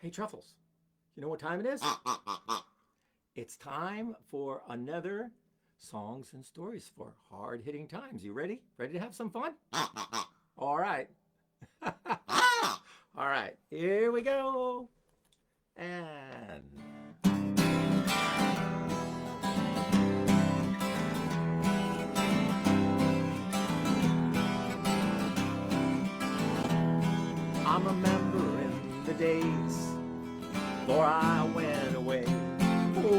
Hey, Truffles, you know what time it is? It's time for another Songs and Stories for Hard Hitting Times. You ready? Ready to have some fun? All right. All right, here we go. And I'm remembering the days before I went away,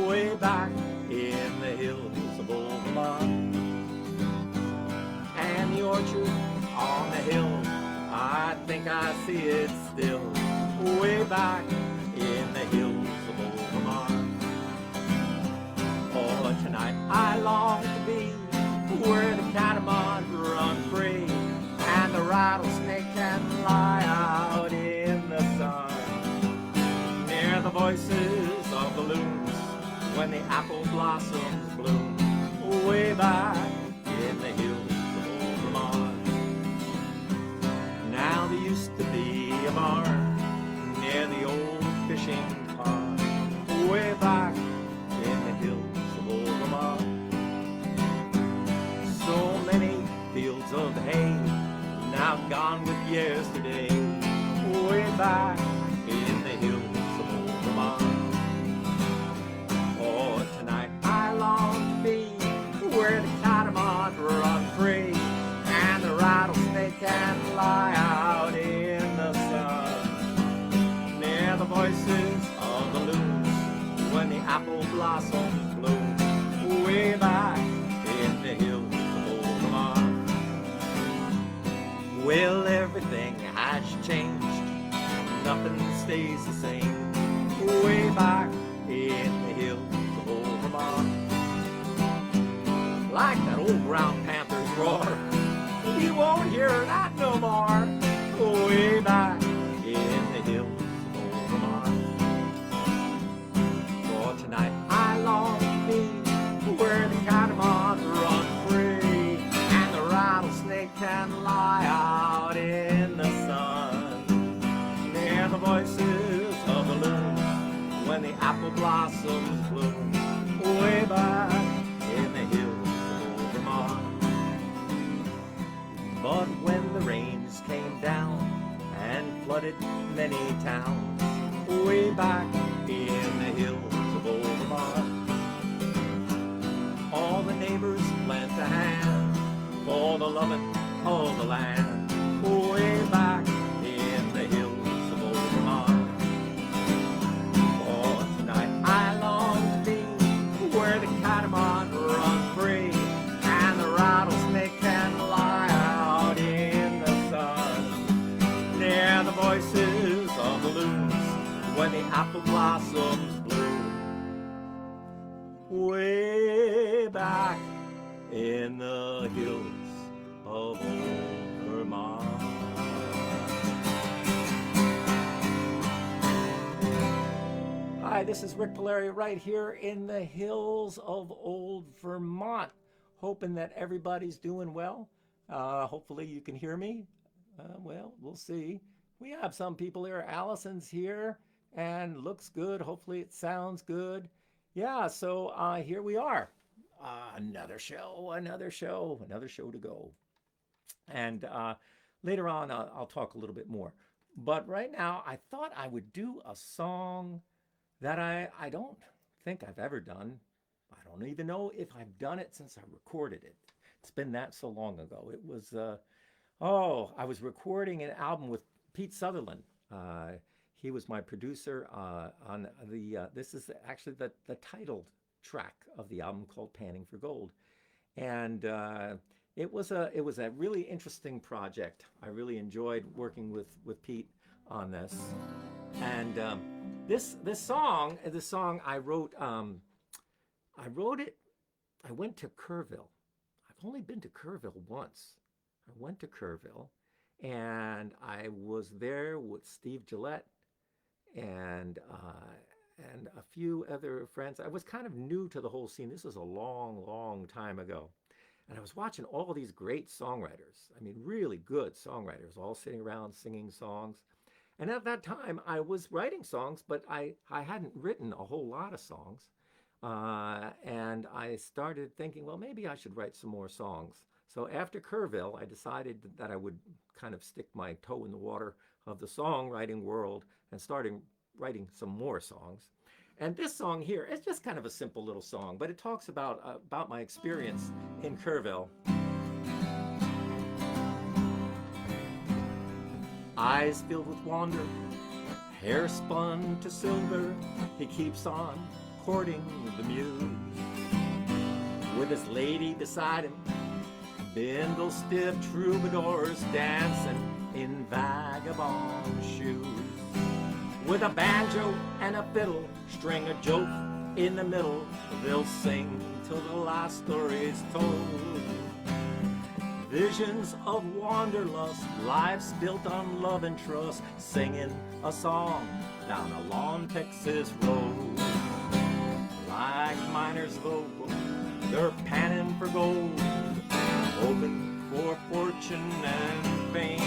way back in the hills of old Vermont. And the orchard on the hill, I think I see it still, way back in the hills of old Vermont. Oh, tonight I long to be where the catamount run free and the rattlesnake can lie out in the sun. Near the voices of the loons when the apple blossoms bloom, way back in the hills of old Vermont. Now there used to be a barn near the old fishing pond, way back in the hills of old Vermont. So many fields of hay now gone with yesterday, way back in the hills of old Vermont. Oh, tonight I long to be where the catamount run free and the rattlesnake can lie out in the sun. Near the voices of the loons when the apple blossoms bloom, way back in the hills of old Vermont. Well, everything has changed, nothing stays the same, way back in the hills of old Vermont. Like that old brown panther's roar, you won't hear that no more, way back in the hills of old Vermont. For tonight I long to be where the catamount run free and the rattlesnake can lie out in the sun. Near the voices of the loons when the apple blossoms bloom, way back in the hills of old Vermont. But when the rains came down and flooded many towns, way back in the hills of old Vermont, all the neighbors lent a hand for the loving of the land, way back in the hills of old Vermont. For tonight I long to be where the catamount run free and the rattlesnake can lie out in the sun. Near the voices of the loons when the apple blossoms bloom, way back in the hills of old Vermont. Hi, this is Rik Palieri right here in the hills of old Vermont. Hoping that everybody's doing well. Hopefully you can hear me. Well, we'll see. We have some people here. Allison's here and looks good. Hopefully it sounds good. Yeah, so here we are. Another show to go. And later on, I'll talk a little bit more. But right now, I thought I would do a song that I don't think I've ever done. I don't even know if I've done it since I recorded it. It's been that so long ago. It was, I was recording an album with Pete Sutherland. He was my producer on this is actually the titled track of the album called Panning for Gold. And it was a really interesting project. I really enjoyed working with Pete on this. And this song I wrote it. I went to Kerrville. I've only been to Kerrville once. I went to Kerrville, and I was there with Steve Gillette and a few other friends. I was kind of new to the whole scene. This was a long, long time ago. And I was watching all these great songwriters. I mean, really good songwriters, all sitting around singing songs. And at that time, I was writing songs, but I hadn't written a whole lot of songs. And I started thinking, well, maybe I should write some more songs. So after Kerrville, I decided that I would kind of stick my toe in the water of the songwriting world and starting writing some more songs. And this song here is just kind of a simple little song, but it talks about my experience in Kerrville. Eyes filled with wonder, hair spun to silver, he keeps on courting the muse. With his lady beside him, bindle stiff troubadours dancing in vagabond shoes. With a banjo and a fiddle, string a joke in the middle, they'll sing till the last story's told. Visions of wanderlust, lives built on love and trust, singing a song down a long Texas road. Like miners vote, they're panning for gold, hoping for fortune and fame,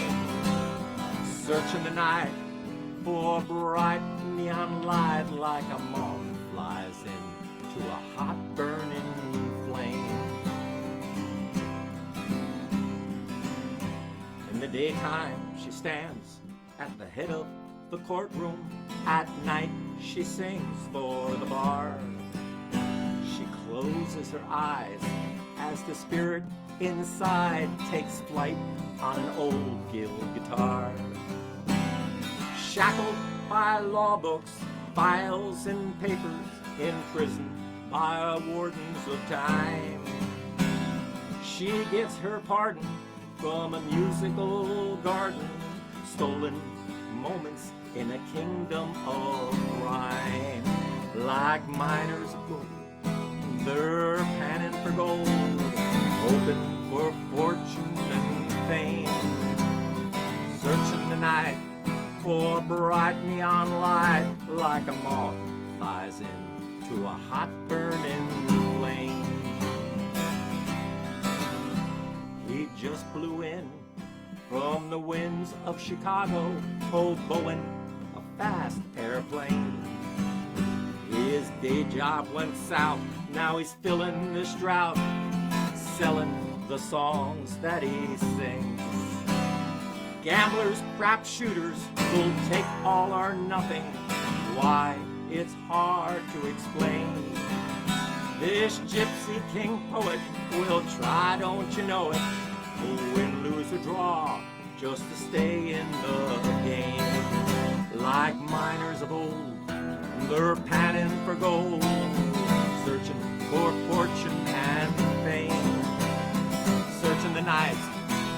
searching the night for a bright neon light, like a moth flies into a hot burning flame. In the daytime, she stands at the head of the courtroom. At night, she sings for the bar. She closes her eyes as the spirit inside takes flight on an old Gill guitar. Shackled by law books, files and papers, imprisoned by wardens of time, she gets her pardon from a musical garden, stolen moments in a kingdom of rhyme. Like miners of gold, they're panning for gold, hoping for fortune and fame, searching the night for a bright neon light, like a moth flies into a hot burning flame. He just blew in from the winds of Chicago, hoboing a fast airplane. His day job went south, now he's filling this drought, selling the songs that he sings. Gamblers, crap shooters will take all or nothing. Why, it's hard to explain. This gypsy king poet will try, don't you know it, win, lose, or draw, just to stay in the game. Like miners of old, they're panning for gold, searching for fortune and fame, searching the night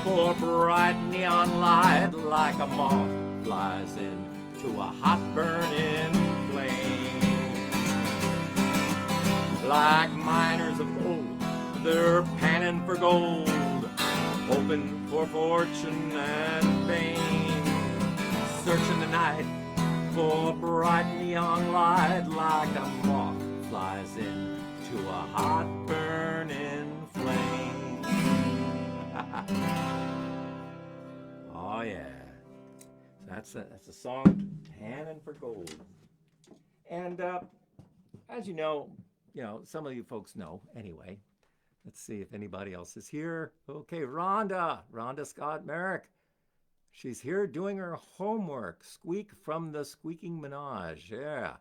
for a bright neon light, like a moth flies into a hot burning flame. Like miners of old, they're panning for gold, hoping for fortune and fame, searching the night for a bright neon light, like a moth flies into a hot burning flame. Oh yeah, that's a song, "Panning for Gold." And as you know, some of you folks know anyway. Let's see if anybody else is here. Okay, Rhonda Scott Merrick. She's here doing her homework. Squeak from the Squeaking Menage, yeah.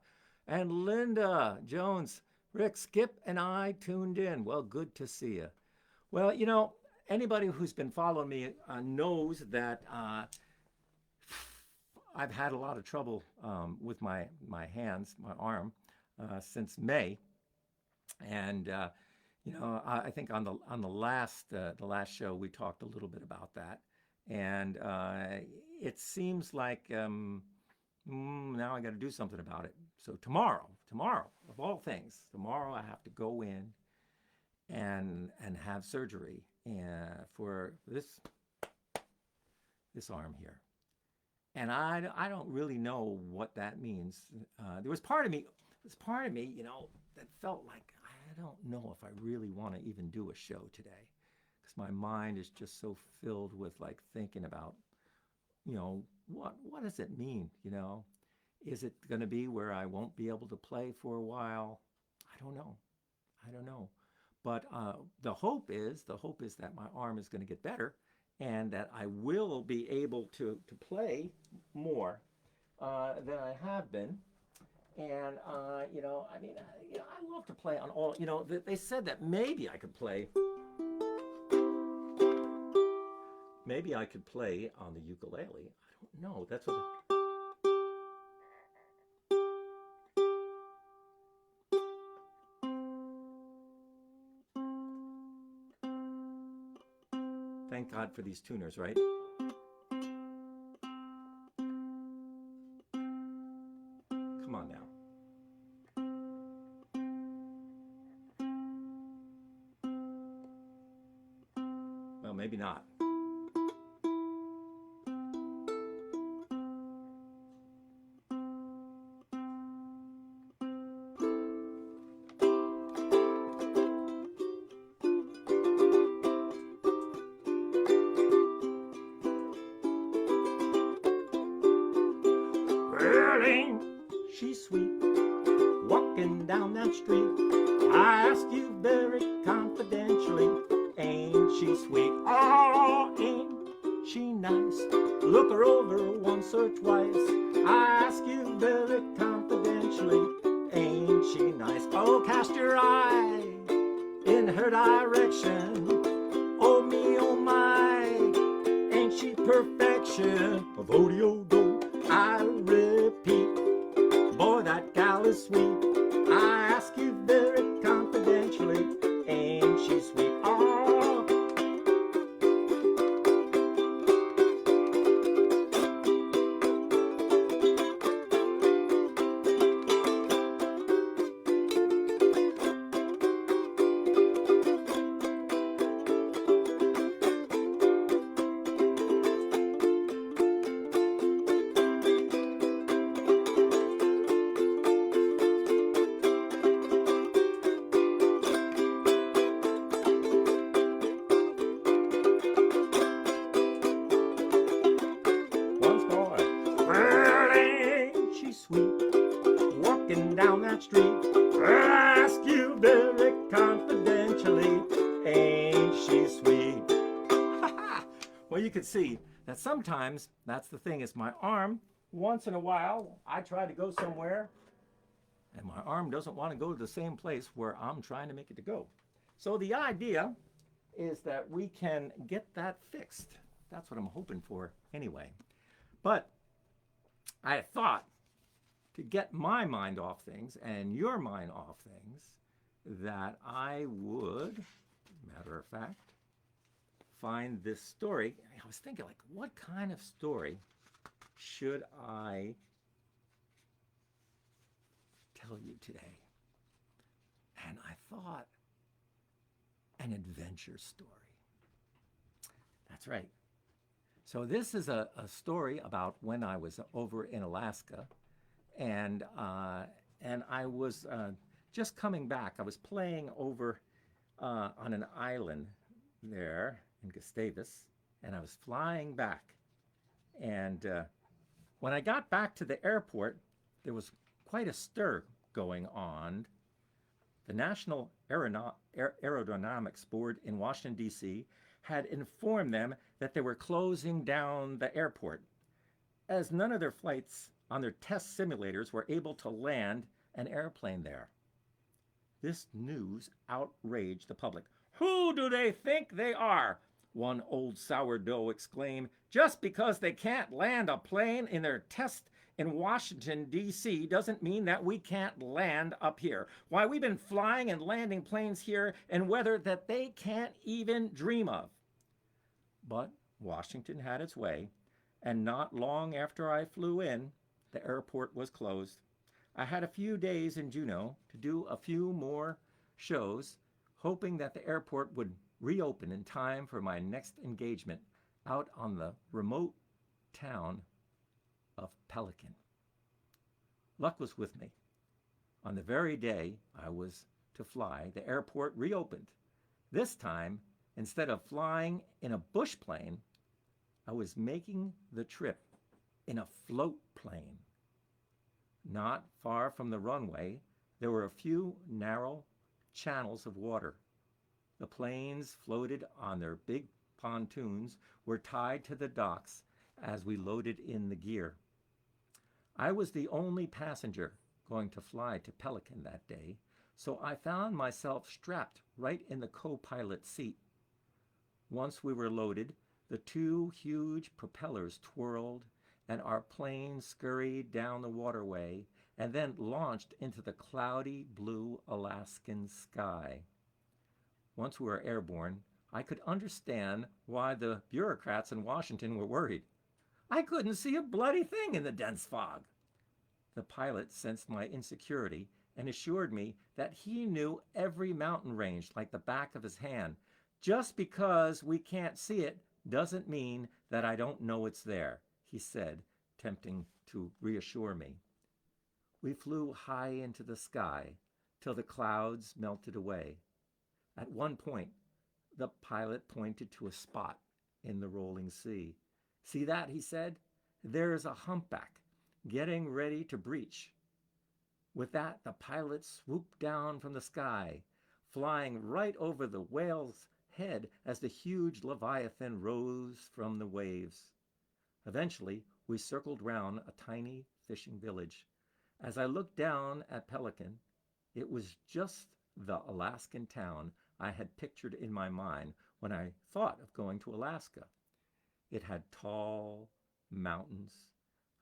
And Linda Jones, Rick, Skip, and I tuned in. Well, good to see you. Well, anybody who's been following me knows that I've had a lot of trouble with my hands, my arm, since May, and I think on the last show we talked a little bit about that, and it seems like now I got to do something about it. So tomorrow of all things, tomorrow I have to go in and have surgery for this arm here. And I don't really know what that means. There was part of me, that felt like I don't know if I really want to even do a show today, because my mind is just so filled with like thinking about, what does it mean? Is it going to be where I won't be able to play for a while? I don't know. I don't know. But the hope is that my arm is going to get better, and that I will be able to play more than I have been. And I love to play on all. They said that maybe I could play. Maybe I could play on the ukulele. I don't know. That's what. Thank God for these tuners, right? Come on now. Well, maybe not. Well, ain't she sweet, walking down that street? I ask you very confidentially, ain't she sweet? Oh, ain't she nice? Look her over once or twice. I ask you very confidentially, ain't she nice? Oh, cast your eye in her direction. Oh me, oh my, ain't she perfection? Avodio-do. I repeat, boy, that gal is sweet. I ask you very confidentially, ain't she sweet? Oh. Walking down that street, I ask you very confidentially, ain't she sweet? Well, you can see that sometimes that's the thing, is my arm, once in a while, I try to go somewhere and my arm doesn't want to go to the same place where I'm trying to make it to go. So the idea is that we can get that fixed. That's what I'm hoping for anyway. But I thought, to get my mind off things and your mind off things, that I would, matter of fact, find this story. I was thinking, like, what kind of story should I tell you today? And I thought, an adventure story. That's right. So this is a story about when I was over in Alaska, and I was just coming back. I was playing over on an island there in Gustavus, and I was flying back. And when I got back to the airport, there was quite a stir going on. The National Aerodynamics Board in Washington, D.C. had informed them that they were closing down the airport, as none of their flights on their test simulators were able to land an airplane there. This news outraged the public. "Who do they think they are?" one old sourdough exclaimed. "Just because they can't land a plane in their test in Washington, D.C. doesn't mean that we can't land up here. Why, we've been flying and landing planes here in weather that they can't even dream of." But Washington had its way, and not long after I flew in, the airport was closed. I had a few days in Juneau to do a few more shows, hoping that the airport would reopen in time for my next engagement out on the remote town of Pelican. Luck was with me. On the very day I was to fly, the airport reopened. This time, instead of flying in a bush plane, I was making the trip in a float plane. Not far from the runway, there were a few narrow channels of water. The planes floated on their big pontoons were tied to the docks as we loaded in the gear. I was the only passenger going to fly to Pelican that day, so I found myself strapped right in the co-pilot seat. Once we were loaded, the two huge propellers twirled and our plane scurried down the waterway and then launched into the cloudy blue Alaskan sky. Once we were airborne, I could understand why the bureaucrats in Washington were worried. I couldn't see a bloody thing in the dense fog. The pilot sensed my insecurity and assured me that he knew every mountain range like the back of his hand. Just because we can't see it doesn't mean that I don't know it's there, he said, attempting to reassure me. We flew high into the sky till the clouds melted away. At one point, the pilot pointed to a spot in the rolling sea. See that, he said? There's a humpback getting ready to breach. With that, the pilot swooped down from the sky, flying right over the whale's head as the huge Leviathan rose from the waves. Eventually, we circled round a tiny fishing village. As I looked down at Pelican, it was just the Alaskan town I had pictured in my mind when I thought of going to Alaska. It had tall mountains,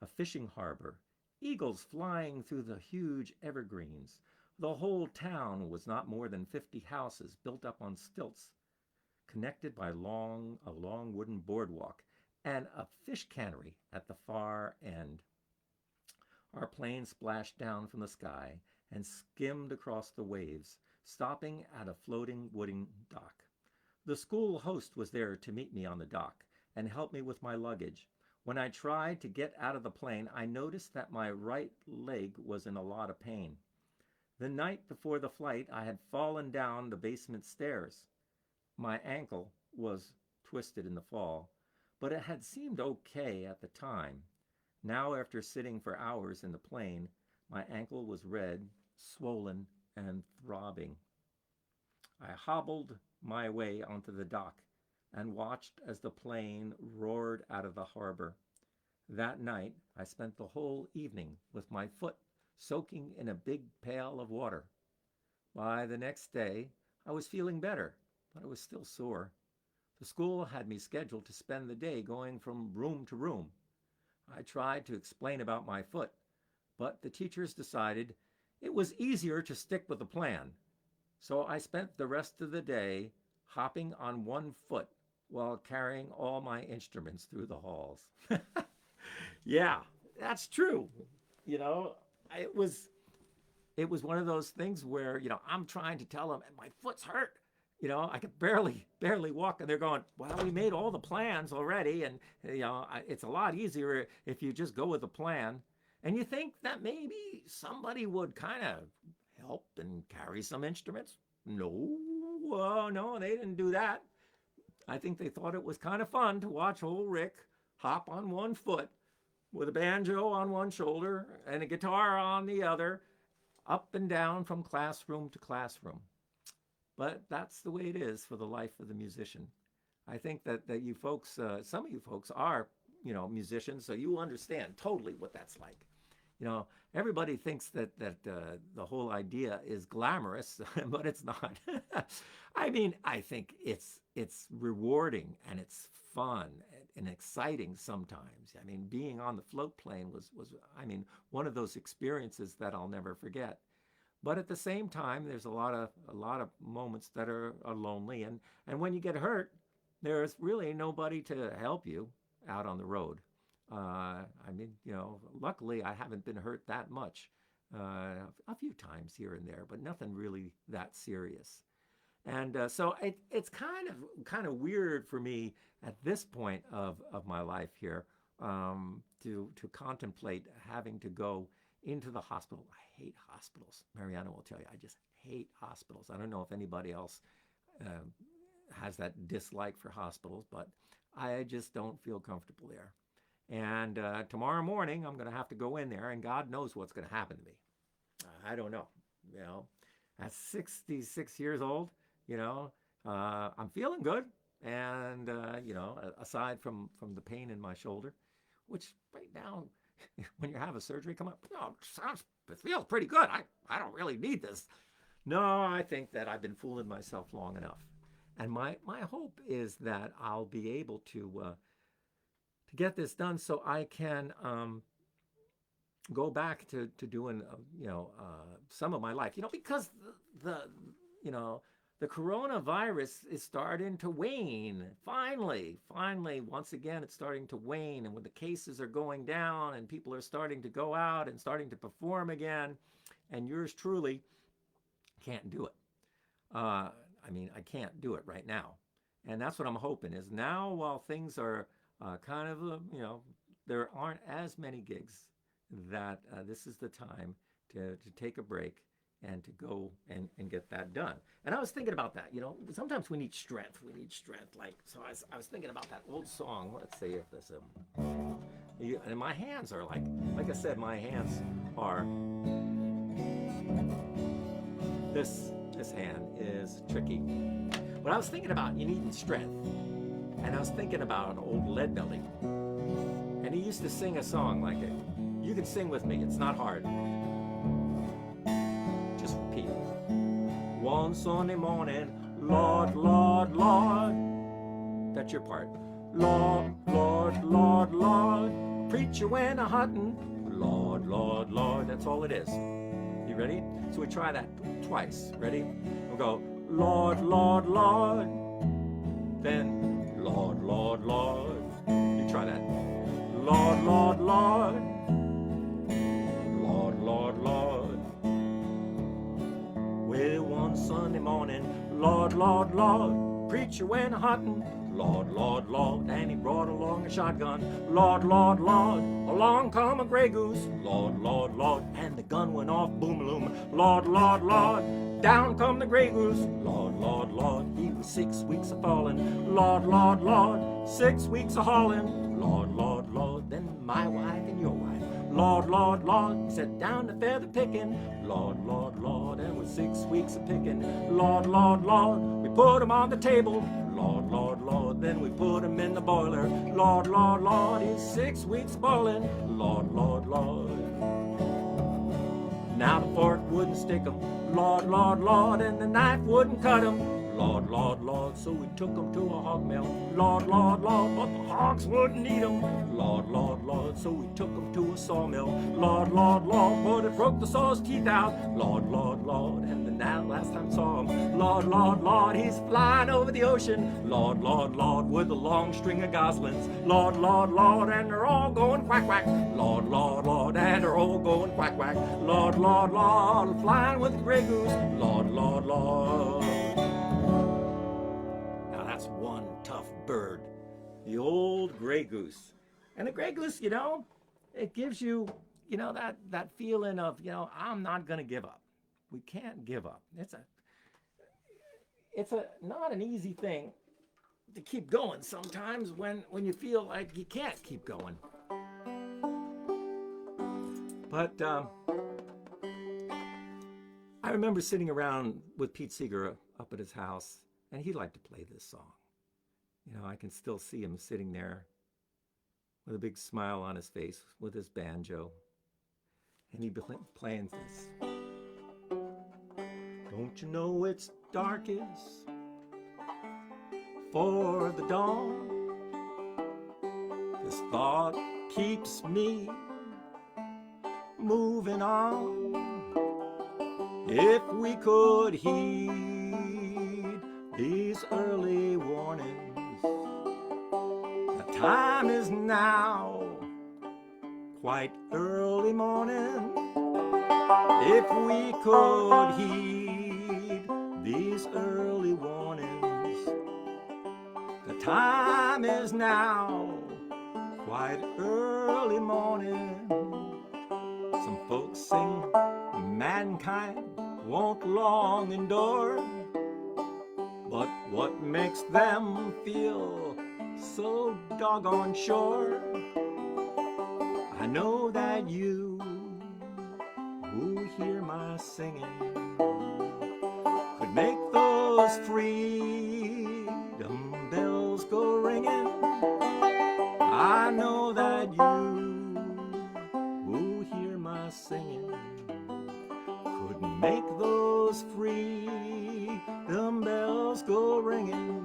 a fishing harbor, eagles flying through the huge evergreens. The whole town was not more than 50 houses built up on stilts, connected by a long wooden boardwalk, and a fish cannery at the far end. Our plane splashed down from the sky and skimmed across the waves, stopping at a floating wooden dock. The school host was there to meet me on the dock and help me with my luggage. When I tried to get out of the plane, I noticed that my right leg was in a lot of pain. The night before the flight, I had fallen down the basement stairs. My ankle was twisted in the fall, but it had seemed okay at the time. Now, after sitting for hours in the plane, my ankle was red, swollen, and throbbing. I hobbled my way onto the dock and watched as the plane roared out of the harbor. That night, I spent the whole evening with my foot soaking in a big pail of water. By the next day, I was feeling better, but I was still sore. The school had me scheduled to spend the day going from room to room. I tried to explain about my foot, but the teachers decided it was easier to stick with the plan. So I spent the rest of the day hopping on one foot while carrying all my instruments through the halls. Yeah, that's true. You know, it was one of those things where, I'm trying to tell them, and my foot's hurt. I could barely walk, and they're going, well, we made all the plans already, and, it's a lot easier if you just go with the plan. And you think that maybe somebody would kind of help and carry some instruments? No, no, they didn't do that. I think they thought it was kind of fun to watch old Rik hop on one foot with a banjo on one shoulder and a guitar on the other, up and down from classroom to classroom. But that's the way it is for the life of the musician. I think that you folks, some of you folks are, musicians, so you understand totally what that's like. Everybody thinks that the whole idea is glamorous, but it's not. I mean, I think it's rewarding and it's fun and exciting sometimes. I mean, being on the float plane was one of those experiences that I'll never forget. But at the same time, there's a lot of moments that are lonely, and when you get hurt, there's really nobody to help you out on the road. Luckily I haven't been hurt that much. A few times here and there, but nothing really that serious. And so it's kind of weird for me at this point of my life here to contemplate having to go into the hospital. I hate hospitals. Mariana will tell you, I just hate hospitals. I don't know if anybody else has that dislike for hospitals, but I just don't feel comfortable there. And tomorrow morning, I'm going to have to go in there, and God knows what's going to happen to me. I don't know. You know, at 66 years old, you know, I'm feeling good. And, you know, aside from the pain in my shoulder, which right now, when you have a surgery come up, you know, it feels pretty good. I don't really need this. No, I think that I've been fooling myself long enough. And my hope is that I'll be able to get this done so I can go back to doing, you know, some of my life. You know, because you know, the coronavirus is starting to wane. Finally, once again, it's starting to wane. And when the cases are going down and people are starting to go out and starting to perform again, and yours truly can't do it. I mean, I can't do it right now. And that's what I'm hoping is now, while things are kind of, you know, there aren't as many gigs, that this is the time to take a break and to go and get that done. And I was thinking about that, you know, sometimes we need strength. Like, so I was thinking about that old song. Let's see if this, and my hands are like I said, my hands are, this hand is tricky. But I was thinking about you needing strength. And I was thinking about an old Leadbelly. And he used to sing a song like it. You can sing with me, it's not hard. Just repeat. One Sunday morning, Lord, Lord, Lord. That's your part. Lord, Lord, Lord, Lord. Preacher went a-hunting. Lord, Lord, Lord. That's all it is. You ready? So we try that twice. Ready? We'll go, Lord, Lord, Lord. Then, Lord, Lord, Lord. You try that. Lord, Lord, Lord. Lord, Lord, Lord. Well, one Sunday morning, Lord, Lord, Lord. Preacher went a-hunting. Lord, Lord, Lord. And he brought along a shotgun. Lord, Lord, Lord. Along come a gray goose. Lord, Lord, Lord. And the gun went off, boom-a-loom. Lord, Lord, Lord. Down come the gray goose. Lord, Lord, Lord. He was 6 weeks a falling. Lord, Lord, Lord. 6 weeks a hauling. Lord, Lord, Lord. Then my wife and your wife. Lord, Lord, Lord. Sat down to feather picking. Lord, Lord, Lord. And with 6 weeks of picking. Lord, Lord, Lord. We put him on the table. Lord, Lord, Lord, then we put him in the boiler. Lord, Lord, Lord, he's 6 weeks boiling. Lord, Lord, Lord. Now the fork wouldn't stick him. Lord, Lord, Lord, and the knife wouldn't cut him. Lord, Lord, Lord, so we took him to a hog mill. Lord, Lord, Lord, but the hogs wouldn't eat him. Lord, Lord, Lord, so we took him to a sawmill. Lord, Lord, Lord, but it broke the saw's teeth out. Lord, Lord, Lord, and then now last time saw him. Lord, Lord, Lord, he's flying over the ocean. Lord, Lord, Lord, with a long string of goslings. Lord, Lord, Lord, and they're all going quack, quack. Lord, Lord, Lord, and they're all going quack, quack. Lord, Lord, Lord, flying with a gray goose. Lord, Lord, Lord. That's one tough bird, the old gray goose. And the gray goose, you know, it gives you, you know, that feeling of, you know, I'm not going to give up. We can't give up. It's not an easy thing to keep going sometimes when you feel like you can't keep going. But I remember sitting around with Pete Seeger up at his house, and he liked to play this song. You know, I can still see him sitting there with a big smile on his face with his banjo. And he'd be playing this. Don't you know it's darkest for the dawn? This thought keeps me moving on. If we could heed these early warnings, the time is now, quite early morning. If we could heed these early warnings, the time is now, quite early morning. Some folks sing, mankind won't long endure, but what makes them feel so doggone sure. I know that you who hear my singing could make those freedom bells go ringing. I know that you who hear my singing could make those freedom bells go ringing.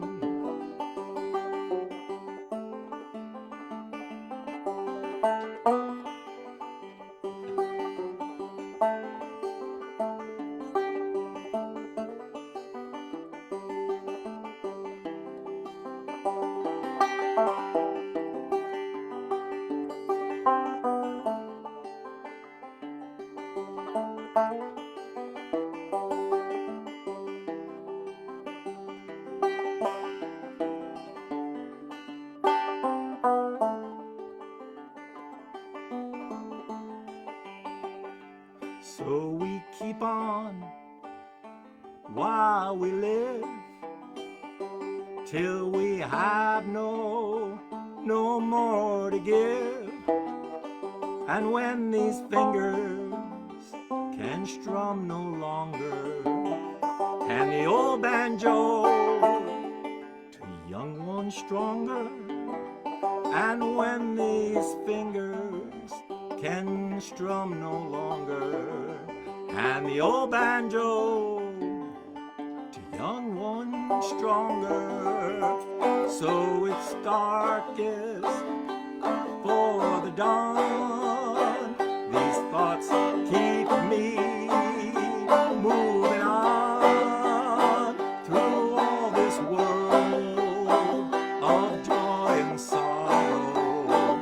So we keep on while we live, till we have no more to give. And when these fingers can strum no longer, and the old banjo to young ones stronger, and when these fingers can strum no longer, and the old banjo to young ones stronger. So it's darkest for the dawn. These thoughts keep me moving on through all this world of joy and sorrow.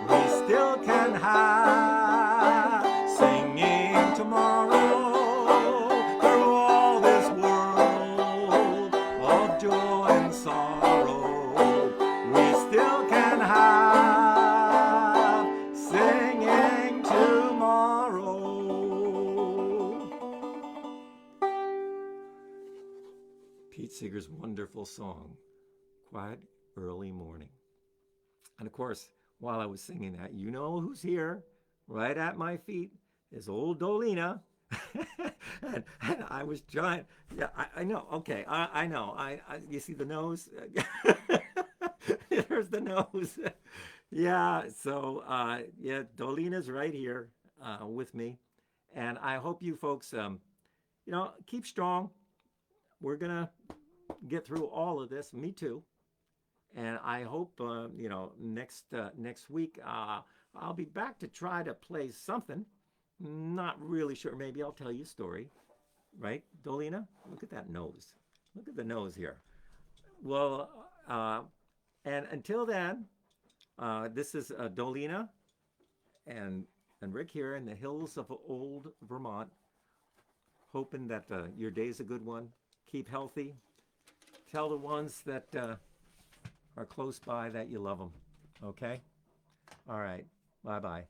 We still can have singing tomorrow through all this world of joy and sorrow. We still can have singing tomorrow. Pete Seeger's wonderful song, Quiet Early Morning. And of course, while I was singing that, you know who's here, right at my feet, is old Dolina. and I was trying, yeah, I know, okay, I know, you see the nose? There's the nose. Yeah, so, yeah, Dolina's right here with me. And I hope you folks, keep strong. We're going to get through all of this, me too. And I hope, next week I'll be back to try to play something. Not really sure. Maybe I'll tell you a story. Right, Dolina? Look at that nose. Look at the nose here. Well, and until then, this is Dolina and Rick here in the hills of old Vermont. Hoping that your day's a good one. Keep healthy. Tell the ones that are close by that you love them. Okay? All right. Bye-bye.